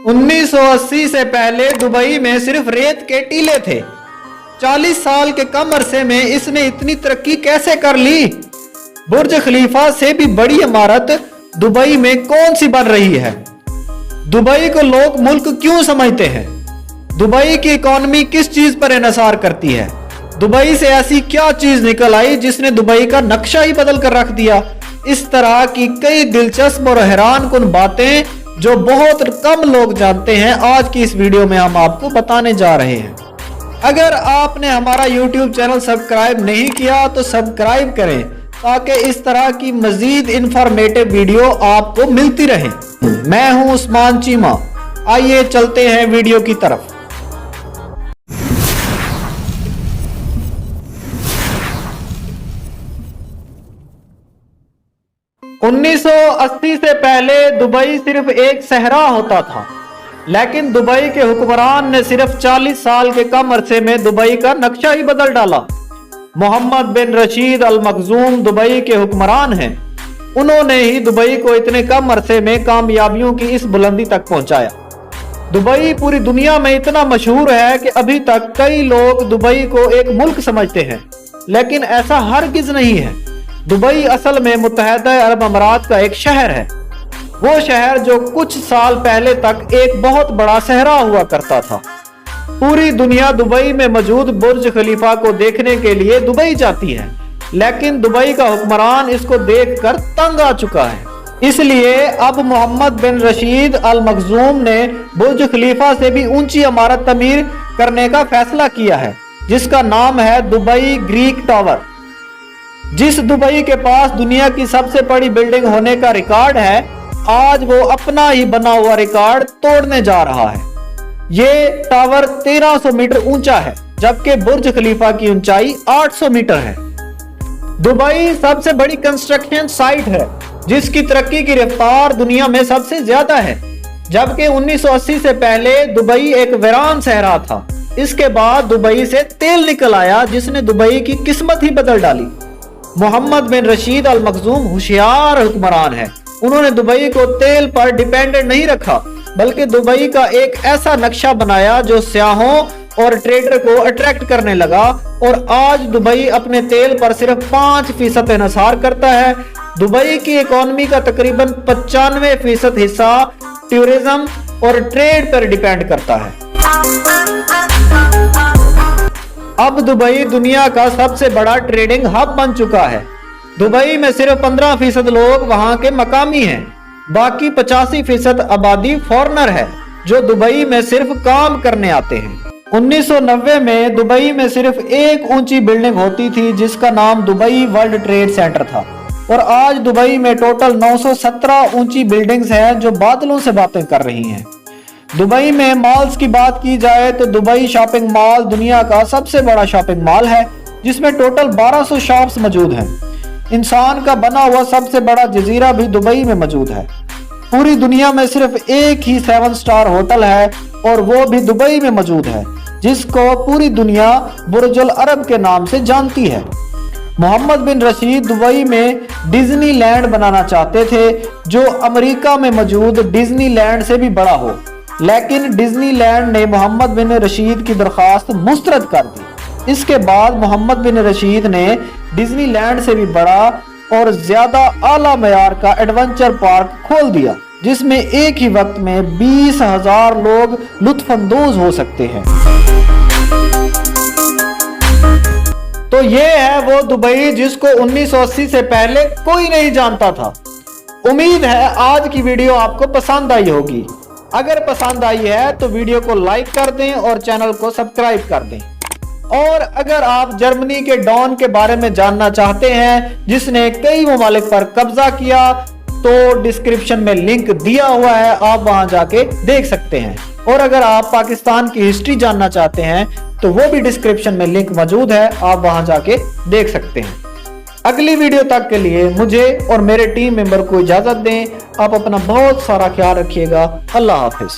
1980 से पहले दुबई में सिर्फ रेत के टीले थे। 40 साल के कम अरसे में इसने इतनी तरक्की कैसे कर ली? बुर्ज खलीफा से भी बड़ी इमारत दुबई में कौन सी बन रही है? दुबई को लोग मुल्क क्यों समझते हैं? दुबई की इकोनॉमी किस चीज पर इन्हिसार करती है? दुबई से ऐसी क्या चीज निकल आई जिसने दुबई का नक्शा ही बदल कर रख दिया? इस तरह की कई दिलचस्प और हैरान कुन बातें जो बहुत कम लोग जानते हैं, आज की इस वीडियो में हम आपको बताने जा रहे हैं। अगर आपने हमारा YouTube चैनल सब्सक्राइब नहीं किया तो सब्सक्राइब करें ताकि इस तरह की मजीद इंफॉर्मेटिव वीडियो आपको मिलती रहे। मैं हूं उस्मान चीमा, आइए चलते हैं वीडियो की तरफ। उन्नीस सौ 80 से पहले दुबई सिर्फ एक सहरा होता था, लेकिन दुबई के हुक्मरान ने सिर्फ 40 साल के कम अरसे में दुबई का नक्शा ही बदल डाला। मोहम्मद बिन रशीद अल मखजूम दुबई के हुक्मरान हैं। उन्होंने ही दुबई को इतने कम अरसे में कामयाबियों की इस बुलंदी तक पहुंचाया। दुबई पूरी दुनिया में इतना मशहूर है कि अभी तक कई लोग दुबई को एक मुल्क समझते हैं, लेकिन ऐसा हरगिज नहीं है। दुबई असल में मुत्तहदा अरब अमारात का एक शहर है, वो शहर जो कुछ साल पहले तक एक बहुत बड़ा सहरा हुआ करता था। पूरी दुनिया दुबई में मौजूद बुर्ज खलीफा को देखने के लिए दुबई जाती है, लेकिन दुबई का हुक्मरान इसको देखकर तंग आ चुका है। इसलिए अब मोहम्मद बिन रशीद अल मखजूम ने बुर्ज खलीफा से भी ऊंची इमारत तमीर करने का फैसला किया है, जिसका नाम है दुबई ग्रीक टावर। जिस दुबई के पास दुनिया की सबसे बड़ी बिल्डिंग होने का रिकॉर्ड है, आज वो अपना ही बना हुआ रिकॉर्ड तोड़ने जा रहा है। ये टावर 1300 मीटर ऊंचा है, जबकि बुर्ज खलीफा की ऊंचाई 800 मीटर है। दुबई सबसे बड़ी कंस्ट्रक्शन साइट है, जिसकी तरक्की की रफ्तार दुनिया में सबसे ज्यादा है। जबकि 1980 से पहले दुबई एक वीरान सहरा था। इसके बाद दुबई से तेल निकल आया, जिसने दुबई की किस्मत ही बदल डाली। मोहम्मद बिन रशीद अल मखजूम होशियार हुक्मरान है। उन्होंने दुबई को तेल पर डिपेंडेंट नहीं रखा, बल्कि दुबई का एक ऐसा नक्शा बनाया जो सयाहों और ट्रेडर को अट्रैक्ट करने लगा, और आज दुबई अपने तेल पर सिर्फ 5% इन्हिसार करता है। दुबई की इकोनॉमी का तकरीबन 95% हिस्सा टूरिज्म और ट्रेड पर डिपेंड करता है। अब दुबई दुनिया का सबसे बड़ा ट्रेडिंग हब बन चुका है। दुबई में सिर्फ 15% लोग वहां के मकामी हैं, बाकी 85% आबादी फॉरेनर है जो दुबई में सिर्फ काम करने आते हैं। 1990 में दुबई में सिर्फ एक ऊंची बिल्डिंग होती थी, जिसका नाम दुबई वर्ल्ड ट्रेड सेंटर था, और आज दुबई में टोटल 917 ऊंची बिल्डिंग्स हैं जो बादलों से बातें कर रही हैं। दुबई में मॉल्स की बात की जाए तो दुबई शॉपिंग मॉल दुनिया का सबसे बड़ा शॉपिंग मॉल है, जिसमें टोटल 1200 शॉप्स मौजूद हैं। इंसान का बना हुआ सबसे बड़ा जजीरा भी दुबई में मौजूद है। पूरी दुनिया में सिर्फ एक ही 7 स्टार होटल है, और वो भी दुबई में मौजूद है, जिसको पूरी दुनिया बुर्जुल अरब के नाम से जानती है। मोहम्मद बिन रशीद दुबई में डिज्नी लैंड बनाना चाहते थे, जो अमेरिका में मौजूद डिज्नी लैंड से भी बड़ा हो, लेकिन डिज्नी लैंड ने मोहम्मद बिन रशीद की दरख्वास्त मुस्तरद कर दी। इसके बाद मोहम्मद बिन रशीद ने डिज्नी लैंड से भी बड़ा और ज्यादा आला मयार का एडवेंचर पार्क खोल दिया, जिसमें एक ही वक्त में 20,000 लोग लुत्फानंदोज हो सकते हैं। तो ये है वो दुबई जिसको 1980 से पहले कोई नहीं जानता था। उम्मीद है आज की वीडियो आपको पसंद आई होगी। अगर पसंद आई है तो वीडियो को लाइक कर दें और चैनल को सब्सक्राइब कर दें। और अगर आप जर्मनी के डॉन के बारे में जानना चाहते हैं, जिसने कई ममालिक पर कब्जा किया, तो डिस्क्रिप्शन में लिंक दिया हुआ है, आप वहां जाके देख सकते हैं। और अगर आप पाकिस्तान की हिस्ट्री जानना चाहते हैं तो वो भी डिस्क्रिप्शन में लिंक मौजूद है, आप वहां जाके देख सकते हैं। अगली वीडियो तक के लिए मुझे और मेरे टीम मेंबर को इजाजत दें। आप अपना बहुत सारा ख्याल रखिएगा। अल्लाह हाफिज।